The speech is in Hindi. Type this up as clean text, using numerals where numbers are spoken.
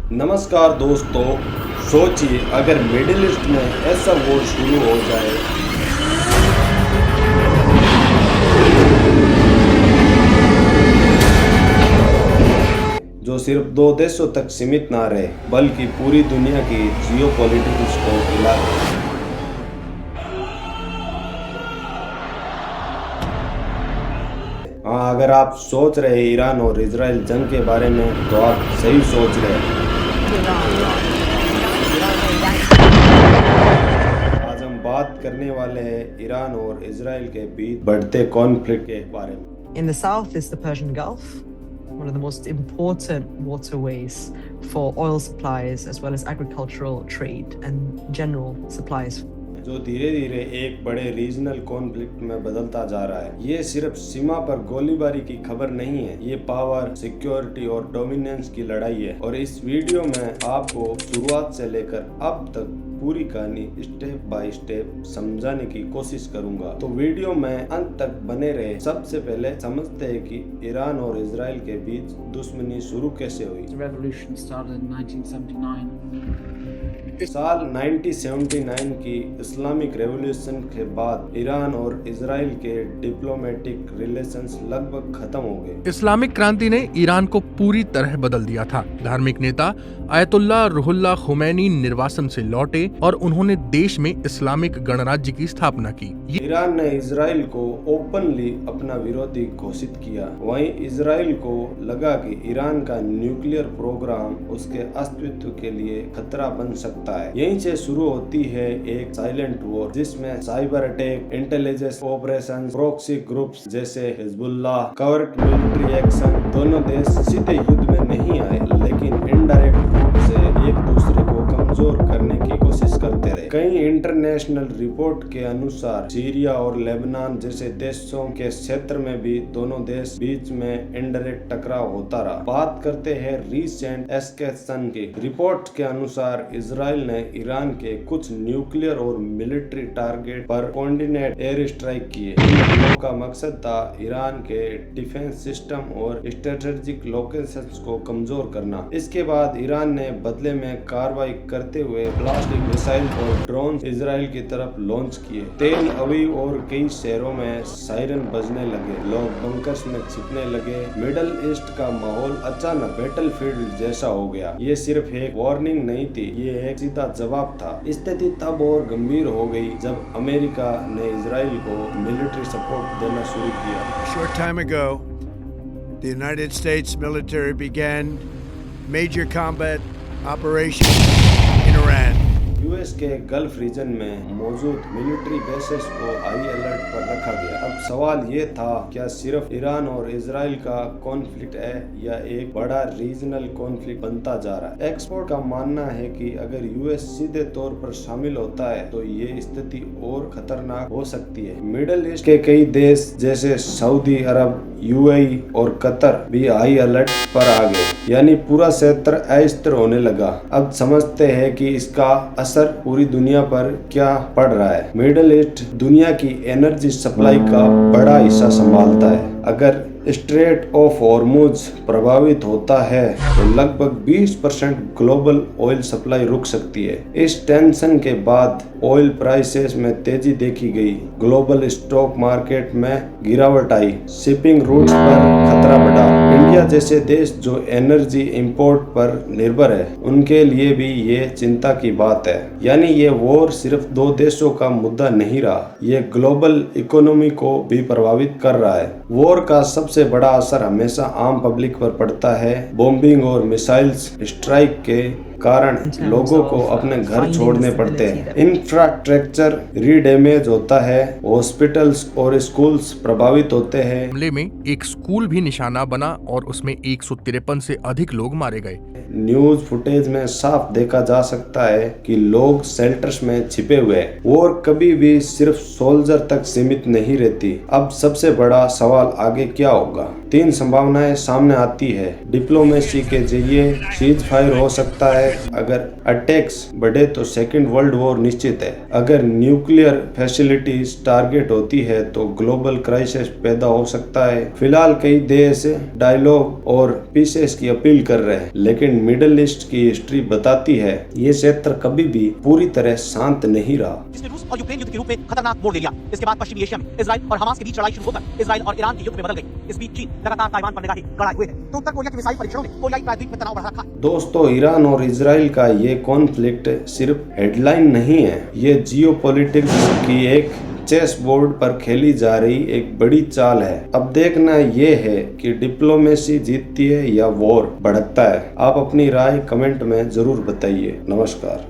नमस्कार दोस्तों, सोचिए अगर मिडिल ईस्ट में ऐसा वॉर शुरू हो जाए जो सिर्फ दो देशों तक सीमित ना रहे बल्कि पूरी दुनिया की जियोपॉलिटिक्स को हिला दे। हाँ, अगर आप सोच रहे हैं ईरान और इजराइल जंग के बारे में तो आप सही सोच रहे हैं। आज हम बात करने वाले हैं ईरान और इजराइल के बीच बढ़ते कॉन्फ्लिक्ट के बारे में। In the south is the Persian Gulf, one of the most important waterways for oil supplies as well as agricultural trade and general supplies. जो धीरे धीरे एक बड़े रीजनल कॉन्फ्लिक्ट में बदलता जा रहा है। ये सिर्फ सीमा पर गोलीबारी की खबर नहीं है, ये पावर, सिक्योरिटी और डोमिनेंस की लड़ाई है। और इस वीडियो में आपको शुरुआत से लेकर अब तक पूरी कहानी स्टेप बाय स्टेप समझाने की कोशिश करूंगा, तो वीडियो में अंत तक बने रहे। सबसे पहले समझते हैं कि ईरान और इजराइल के बीच दुश्मनी शुरू कैसे हुई। साल 1979 की इस्लामिक रेवोल्यूशन के बाद ईरान और इजराइल के डिप्लोमेटिक रिलेशंस लगभग खत्म हो गए। इस्लामिक क्रांति ने ईरान को पूरी तरह बदल दिया था। धार्मिक नेता आयतुल्लाह रूहुल्लाह खुमैनी निर्वासन से लौटे और उन्होंने देश में इस्लामिक गणराज्य की स्थापना की। ईरान ने इजराइल को ओपनली अपना विरोधी घोषित किया। वहीं इजराइल को लगा कि ईरान का न्यूक्लियर प्रोग्राम उसके अस्तित्व के लिए खतरा बन सकता है। यहीं से शुरू होती है एक साइलेंट वॉर जिसमें cyber attack, intelligence operation, proxy groups जैसे हिजबुल्लाह, कवर्ट मिलिट्री एक्शन। दोनों देश सीधे युद्ध में नहीं आए लेकिन इनडायरेक्ट रूप से एक दूसरे को कमजोर करने की कोशिश करते रहे। कई इंटरनेशनल रिपोर्ट के अनुसार सीरिया और लेबनान जैसे देशों के क्षेत्र में भी दोनों देश बीच में इनडायरेक्ट टकराव होता रहा। बात करते हैं रीसेंट एस्केलेशन की। रिपोर्ट के अनुसार इजराइल ने ईरान के कुछ न्यूक्लियर और मिलिट्री टारगेट पर कोऑर्डिनेट एयर स्ट्राइक किए। इन हमलों का मकसद था ईरान के डिफेंस सिस्टम और स्ट्रेटेजिक लोकेशंस को कमजोर करना। इसके बाद ईरान ने बदले में कार्रवाई करते हुए ब्लास्टिक मिसाइल और ड्रोन इजराइल की तरफ लॉन्च किए। तेल अवीव और कई शहरों में सायरन बजने लगे, लोग बंकर्स में छिपने लगे। मिडल ईस्ट का माहौल अचानक बैटलफील्ड जैसा हो गया। ये सिर्फ एक वार्निंग नहीं थी, ये एक सीधा जवाब था। स्थिति तब और गंभीर हो गई जब अमेरिका ने इजराइल को मिलिट्री सपोर्ट देना शुरू किया। Short time ago, the United States military began major combat operations in Iran. US के गल्फ रीजन में मौजूद मिलिट्री बेसेस को हाई अलर्ट पर रखा गया। अब सवाल ये था, क्या सिर्फ ईरान और इजराइल का कॉन्फ्लिक्ट है या एक बड़ा रीजनल कॉन्फ्लिक्ट बनता जा रहा है। एक्सपर्ट का मानना है कि अगर यूएस सीधे तौर पर शामिल होता है तो ये स्थिति और खतरनाक हो सकती है। मिडिल ईस्ट के कई देश जैसे सऊदी अरब, यूएई और कतर भी हाई अलर्ट पर आ गए, यानी पूरा क्षेत्र अस्थिर होने लगा। अब समझते हैं कि इसका असर पूरी दुनिया पर क्या पड़ रहा है। मिडिल ईस्ट दुनिया की एनर्जी सप्लाई का बड़ा हिस्सा संभालता है। अगर स्ट्रेट ऑफ हॉर्मुज प्रभावित होता है तो लगभग 20% ग्लोबल ऑयल सप्लाई रुक सकती है। इस टेंशन के बाद ऑयल प्राइसेस में तेजी देखी गई, ग्लोबल स्टॉक मार्केट में गिरावट आई, शिपिंग रूट्स पर खतरा बढ़ा। इंडिया जैसे देश जो एनर्जी इंपोर्ट पर निर्भर है, उनके लिए भी ये चिंता की बात है। यानी ये वॉर सिर्फ दो देशों का मुद्दा नहीं रहा, ये ग्लोबल इकोनॉमी को भी प्रभावित कर रहा है। वॉर का सबसे बड़ा असर हमेशा आम पब्लिक पर पड़ता है। बॉम्बिंग और मिसाइल्स स्ट्राइक के कारण लोगों को अपने घर छोड़ने पड़ते हैं, इंफ्रास्ट्रक्चर रीडैमेज होता है, हॉस्पिटल्स और स्कूल्स प्रभावित होते हैं। हमले में एक स्कूल भी निशाना बना और उसमें 153 से अधिक लोग मारे गए। न्यूज फुटेज में साफ देखा जा सकता है कि लोग शेल्टर्स में छिपे हुए हैं। वॉर कभी भी सिर्फ सोल्जर तक सीमित नहीं रहती। अब सबसे बड़ा सवाल आगे क्या होगा। तीन संभावनाएं सामने आती है। डिप्लोमेसी के जरिए सीज फायर हो सकता है। अगर अटैक्स बढ़े तो सेकेंड वर्ल्ड वॉर निश्चित है। अगर न्यूक्लियर फैसिलिटीज टारगेट होती है तो ग्लोबल क्राइसिस पैदा हो सकता है। फिलहाल कई देश डायलॉग और पीसेस की अपील कर रहे हैं, लेकिन मिडिल ईस्ट की हिस्ट्री बताती है ये क्षेत्र कभी भी पूरी तरह शांत नहीं रहा। जिसने रूस और यूक्रेन युद्ध के रूप में खतरनाक मोड़ ले लिया। इसके बाद पश्चिमी एशिया में इजराइल और हमास के बीच लड़ाई शुरू होकर इजराइल और ईरान के युद्ध में बदल गई। इस बीच चीन लगातार ताइवान पर निगाहें गड़ाए हुए है। तो उत्तर कोरिया के मिसाइल परीक्षणों ने कोरियाई प्रायद्वीप में तनाव बढ़ा रखा है। दोस्तों, ईरान और इजराइल का ये कॉन्फ्लिक्ट सिर्फ हेडलाइन नहीं है, ये जियोपॉलिटिक्स की एक चेस बोर्ड पर खेली जा रही एक बड़ी चाल है। अब देखना ये है कि डिप्लोमेसी जीतती है या वॉर भड़कता है। आप अपनी राय कमेंट में जरूर बताइए। नमस्कार।